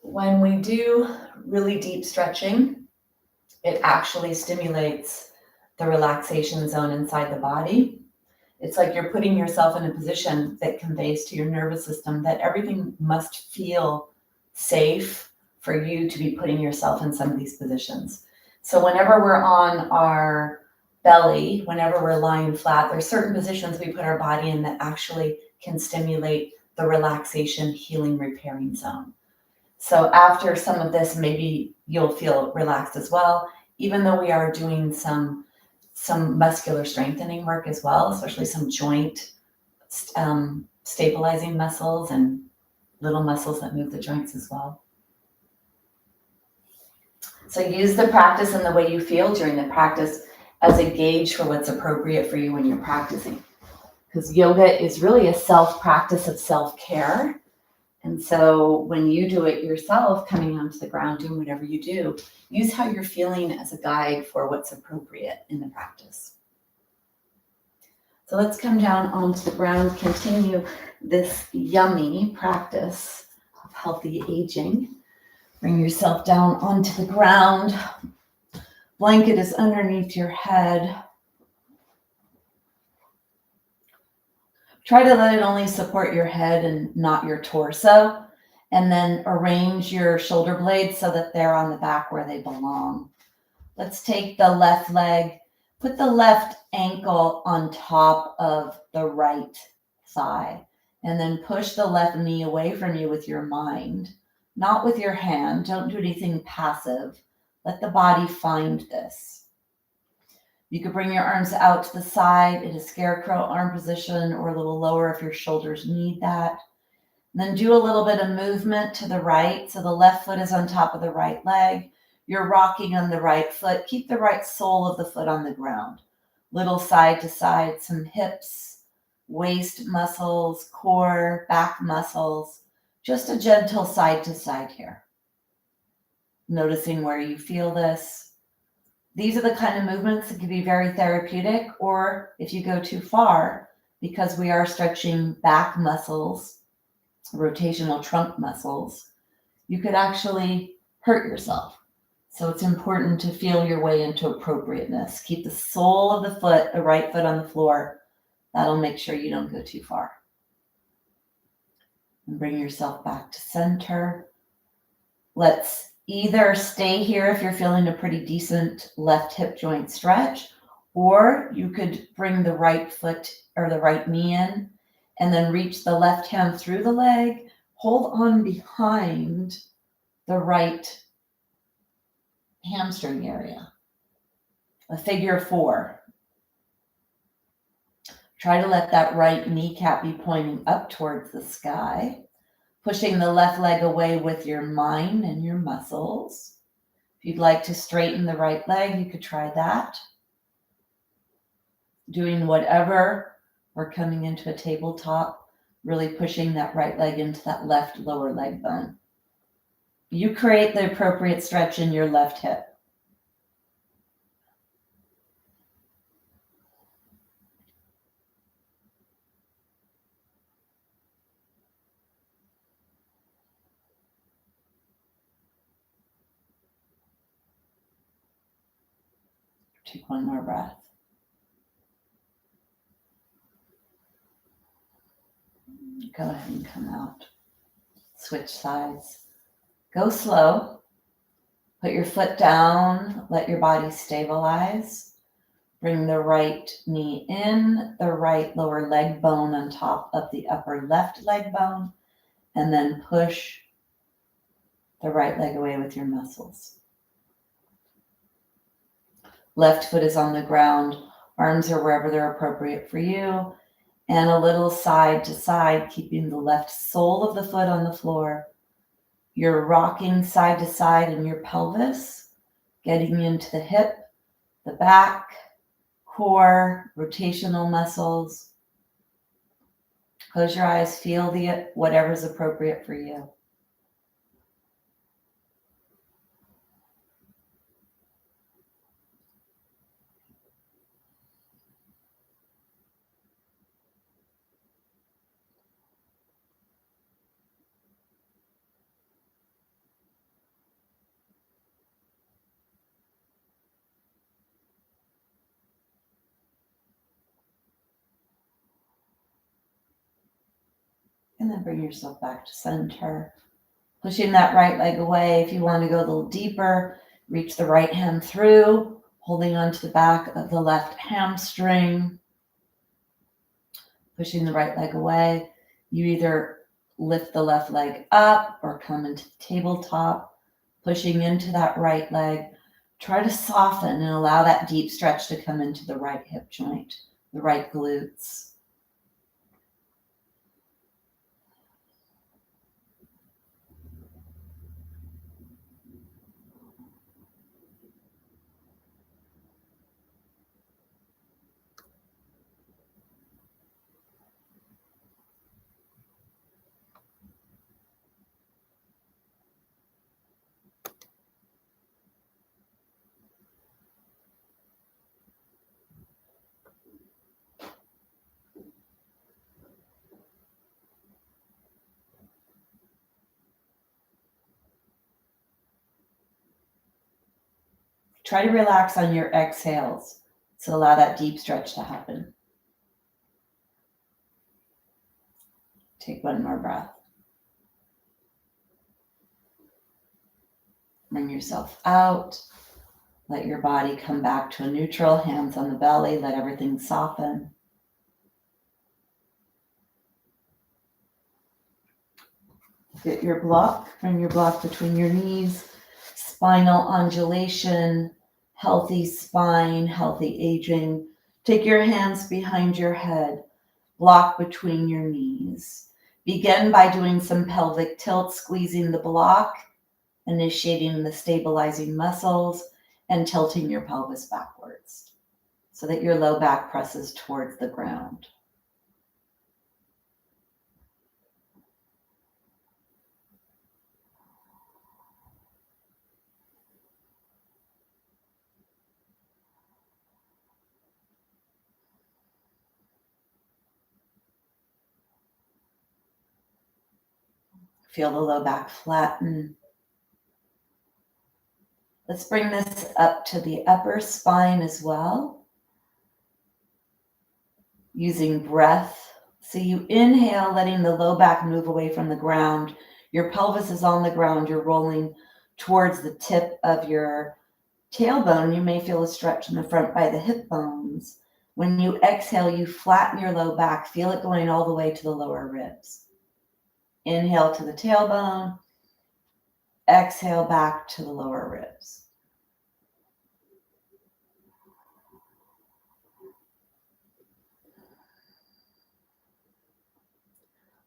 When we do really deep stretching, it actually stimulates the relaxation zone inside the body. It's like you're putting yourself in a position that conveys to your nervous system that everything must feel safe for you to be putting yourself in some of these positions. So whenever we're on our belly, whenever we're lying flat, there's certain positions we put our body in that actually can stimulate the relaxation, healing, repairing zone. So after some of this, maybe you'll feel relaxed as well, even though we are doing some muscular strengthening work as well, especially some joint stabilizing muscles and little muscles that move the joints as well. So use the practice and the way you feel during the practice as a gauge for what's appropriate for you when you're practicing. Because yoga is really a self-practice of self-care. And so when you do it yourself, coming onto the ground, doing whatever you do, use how you're feeling as a guide for what's appropriate in the practice. So let's come down onto the ground, continue this yummy practice of healthy aging. Bring yourself down onto the ground. Blanket is underneath your head. Try to let it only support your head and not your torso. And then arrange your shoulder blades so that they're on the back where they belong. Let's take the left leg, put the left ankle on top of the right thigh, and then push the left knee away from you with your mind, not with your hand. Don't do anything passive. Let the body find this. You could bring your arms out to the side in a scarecrow arm position or a little lower if your shoulders need that. And then do a little bit of movement to the right. So the left foot is on top of the right leg. You're rocking on the right foot. Keep the right sole of the foot on the ground. Little side to side, some hips, waist muscles, core, back muscles. Just a gentle side to side here. Noticing where you feel this. These are the kind of movements that can be very therapeutic, or if you go too far, because we are stretching back muscles, rotational trunk muscles, you could actually hurt yourself. So it's important to feel your way into appropriateness. Keep the sole of the foot, the right foot on the floor. That'll make sure you don't go too far. And bring yourself back to center. Let's either stay here if you're feeling a pretty decent left hip joint stretch, or you could bring the right foot or the right knee in and then reach the left hand through the leg, hold on behind the right hamstring area. A figure 4. Try to let that right kneecap be pointing up towards the sky. Pushing the left leg away with your mind and your muscles. If you'd like to straighten the right leg, you could try that. Doing whatever, or coming into a tabletop, really pushing that right leg into that left lower leg bone. You create the appropriate stretch in your left hip. Take one more breath. Go ahead and come out. Switch sides. Go slow. Put your foot down. Let your body stabilize. Bring the right knee in, the right lower leg bone on top of the upper left leg bone, and then push the right leg away with your muscles. Left foot is on the ground. Arms are wherever they're appropriate for you. And a little side to side, keeping the left sole of the foot on the floor. You're rocking side to side in your pelvis, getting into the hip, the back, core, rotational muscles. Close your eyes, feel whatever's appropriate for you. And then bring yourself back to center. Pushing that right leg away. If you want to go a little deeper, reach the right hand through, holding onto the back of the left hamstring. Pushing the right leg away. You either lift the left leg up or come into the tabletop, pushing into that right leg. Try to soften and allow that deep stretch to come into the right hip joint, the right glutes. Try to relax on your exhales. So allow that deep stretch to happen. Take one more breath. Bring yourself out. Let your body come back to a neutral, hands on the belly. Let everything soften. Get your block. Bring your block between your knees. Spinal undulation. Healthy spine, healthy aging. Take your hands behind your head. Block between your knees. Begin by doing some pelvic tilt, squeezing the block, initiating the stabilizing muscles, and tilting your pelvis backwards so that your low back presses towards the ground. Feel the low back flatten. Let's bring this up to the upper spine as well. Using breath. So you inhale, letting the low back move away from the ground. Your pelvis is on the ground. You're rolling towards the tip of your tailbone. You may feel a stretch in the front by the hip bones. When you exhale, you flatten your low back. Feel it going all the way to the lower ribs. Inhale to the tailbone. Exhale back to the lower ribs.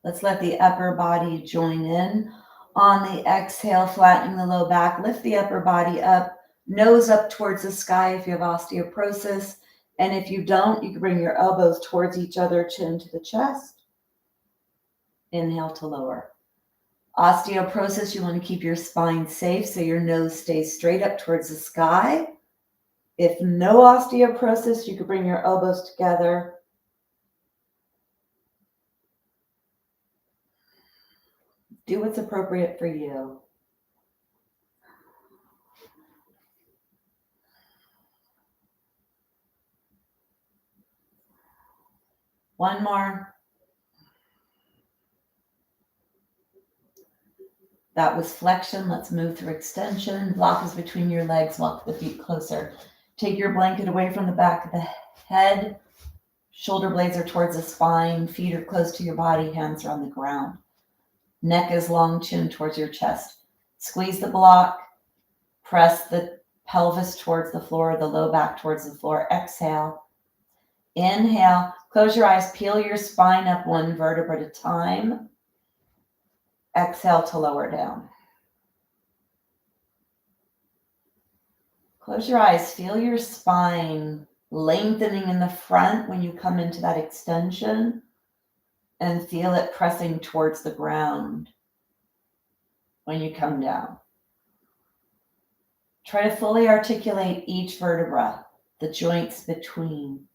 Let's let the upper body join in. On the exhale, flattening the low back, lift the upper body up, nose up towards the sky if you have osteoporosis. And if you don't, you can bring your elbows towards each other, chin to the chest. Inhale to lower. Osteoporosis, you want to keep your spine safe so your nose stays straight up towards the sky. If no osteoporosis, you could bring your elbows together. Do what's appropriate for you. One more. That was flexion. Let's move through extension. Block is between your legs. Walk the feet closer. Take your blanket away from the back of the head. Shoulder blades are towards the spine. Feet are close to your body. Hands are on the ground. Neck is long, chin towards your chest. Squeeze the block. Press the pelvis towards the floor, the low back towards the floor. Exhale. Inhale. Close your eyes. Peel your spine up one vertebra at a time. Exhale to lower down. Close your eyes. Feel your spine lengthening in the front when you come into that extension, and feel it pressing towards the ground when you come down. Try to fully articulate each vertebra, the joints between.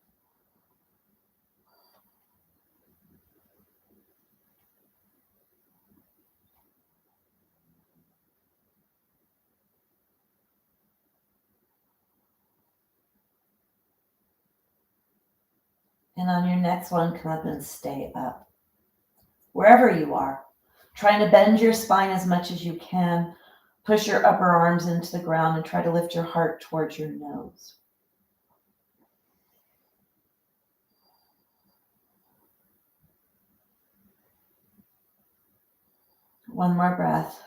And on your next one, come up and stay up. wherever you are. Trying to bend your spine as much as you can. Push your upper arms into the ground and try to lift your heart towards your nose. One more breath.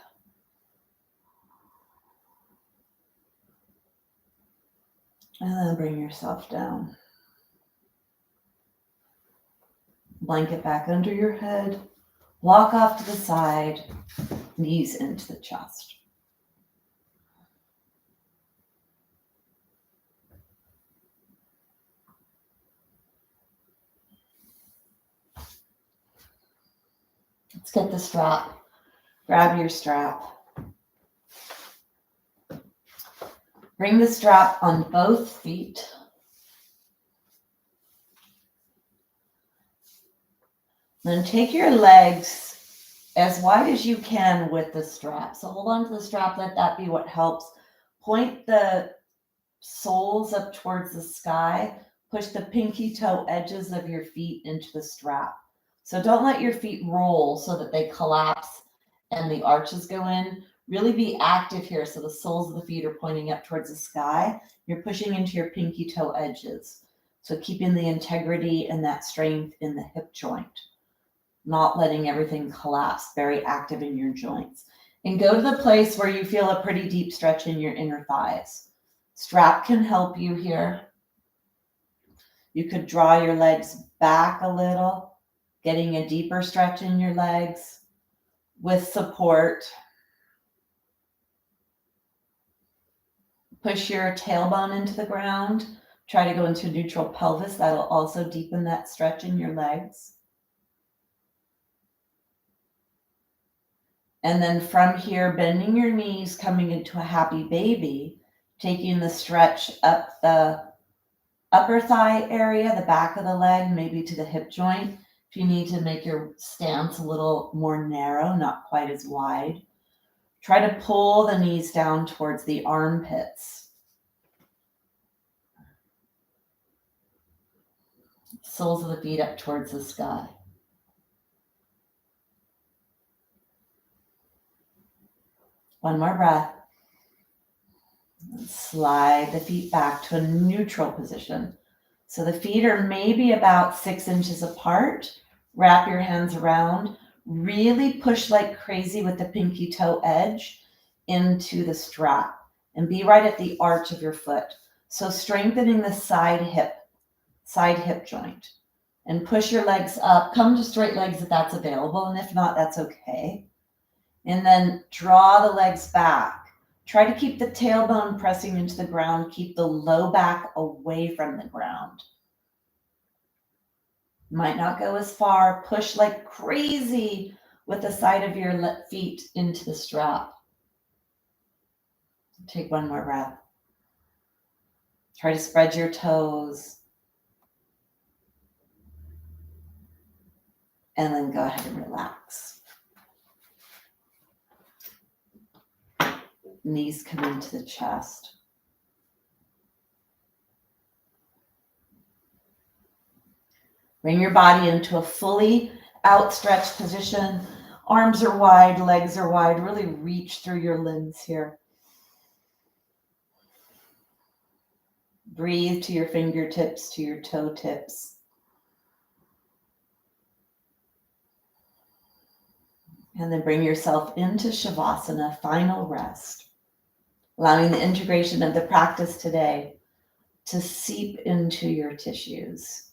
And then bring yourself down. Blanket back under your head. Walk off to the side. Knees into the chest. Let's get the strap. Grab your strap. Bring the strap on both feet. Then take your legs as wide as you can with the strap. So hold on to the strap, let that be what helps. Point the soles up towards the sky. Push the pinky toe edges of your feet into the strap. So don't let your feet roll so that they collapse and the arches go in. Really be active here so the soles of the feet are pointing up towards the sky. You're pushing into your pinky toe edges. So keeping the integrity and that strength in the hip joint. Not letting everything collapse, very active in your joints. And go to the place where you feel a pretty deep stretch in your inner thighs. Strap can help you here. You could draw your legs back a little, getting a deeper stretch in your legs with support. Push your tailbone into the ground. Try to go into a neutral pelvis. That'll also deepen that stretch in your legs. And then from here, bending your knees, coming into a happy baby, taking the stretch up the upper thigh area, the back of the leg, maybe to the hip joint. If you need to make your stance a little more narrow, not quite as wide. Try to pull the knees down towards the armpits. Soles of the feet up towards the sky. One more breath. Slide the feet back to a neutral position. So the feet are maybe about 6 inches apart. Wrap your hands around. Really push like crazy with the pinky toe edge into the strap and be right at the arch of your foot. So strengthening the side hip joint, and push your legs up. Come to straight legs if that's available, and if not, that's okay. And then draw the legs back. Try to keep the tailbone pressing into the ground. Keep the low back away from the ground. Might not go as far. Push like crazy with the side of your feet into the strap. Take one more breath. Try to spread your toes. And then go ahead and relax. Knees come into the chest. Bring your body into a fully outstretched position. Arms are wide, legs are wide. Really reach through your limbs here. Breathe to your fingertips, to your toe tips. And then bring yourself into Shavasana, final rest. Allowing the integration of the practice today to seep into your tissues.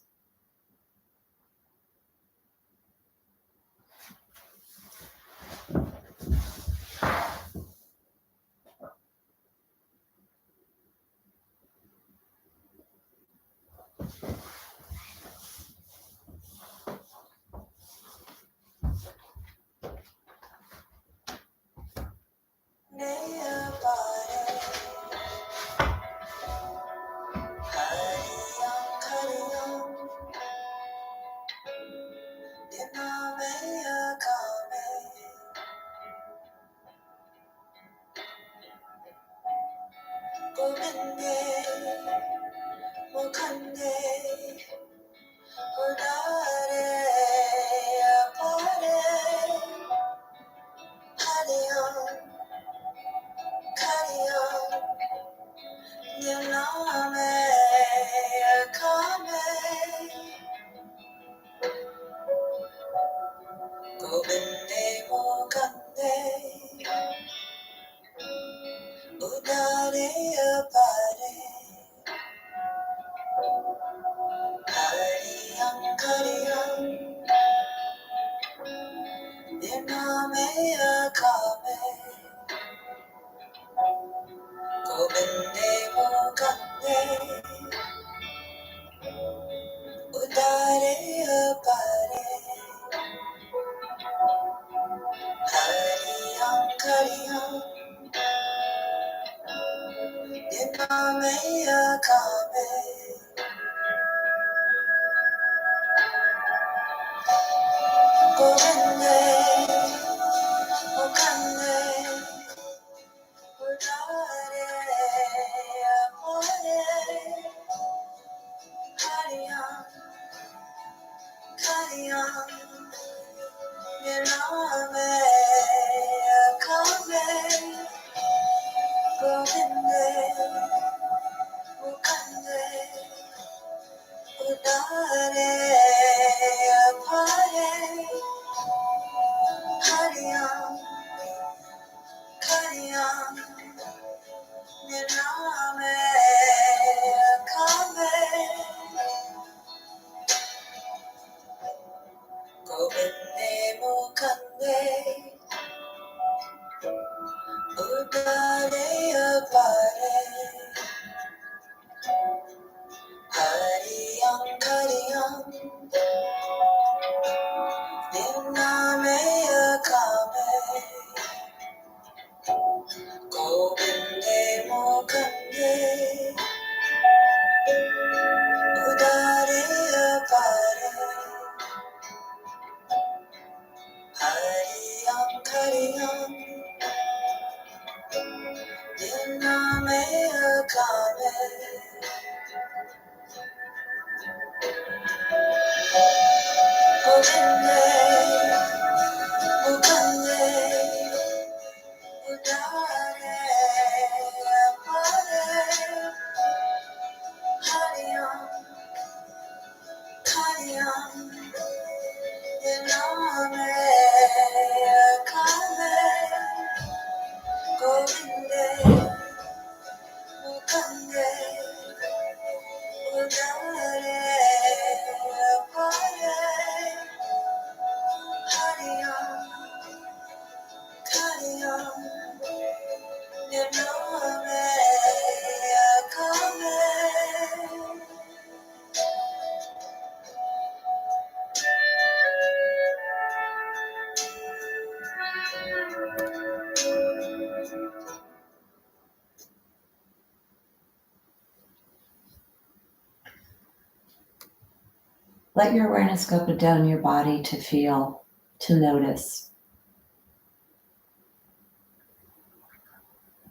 Let your awareness go down your body to feel, to notice.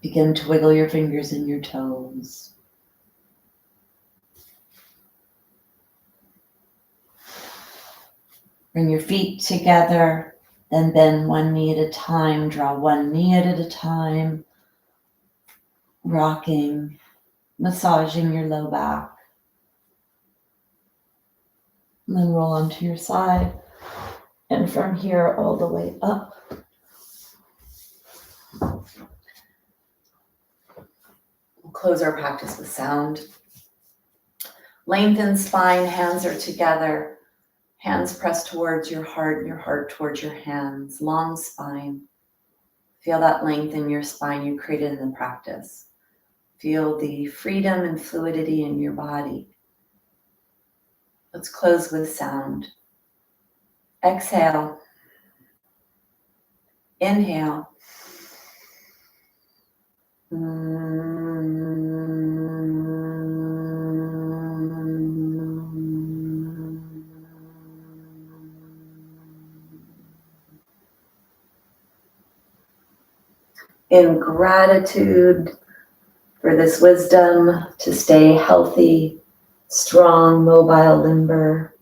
Begin to wiggle your fingers and your toes. Bring your feet together, then bend one knee at a time, draw one knee at a time, rocking, massaging your low back. And then roll onto your side, and from here all the way up. We'll close our practice with sound. Lengthen spine, hands are together. Hands pressed towards your heart towards your hands. Long spine. Feel that length in your spine you created in the practice. Feel the freedom and fluidity in your body. Let's close with sound. Exhale. Inhale. In gratitude for this wisdom to stay healthy, strong, mobile, limber.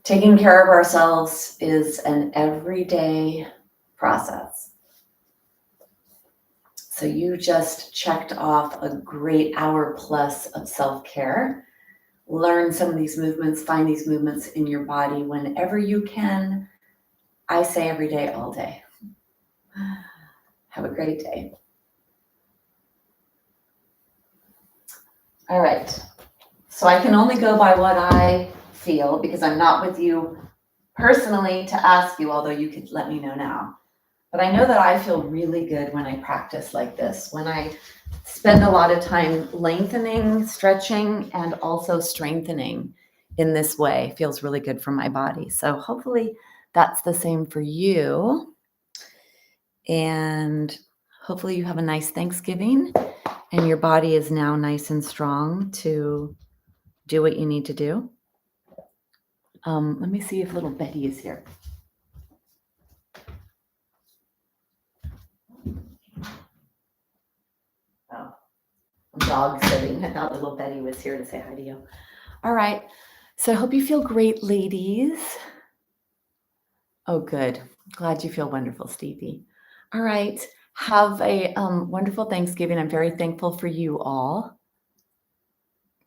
Taking care of ourselves is an everyday process. So you just checked off a great hour plus of self-care. Learn some of these movements, find these movements in your body whenever you can. I say every day, all day. Have a great day. All right. So I can only go by what I feel because I'm not with you personally to ask you, although you could let me know now. But I know that I feel really good when I practice like this, when I spend a lot of time lengthening, stretching, and also strengthening in this way. It feels really good for my body. So hopefully that's the same for you. And hopefully you have a nice Thanksgiving and your body is now nice and strong to do what you need to do. Let me see if little Betty is here. Oh, I'm dog sitting. I thought little Betty was here to say hi to you. All right. So I hope you feel great, ladies. Oh, good. Glad you feel wonderful, Stevie. All right. Have a wonderful Thanksgiving. I'm very thankful for you all.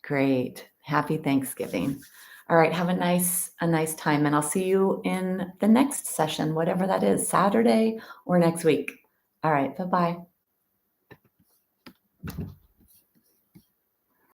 Great. Happy Thanksgiving. All right. Have a nice time, and I'll see you in the next session, whatever that is, Saturday or next week. All right. Bye-bye.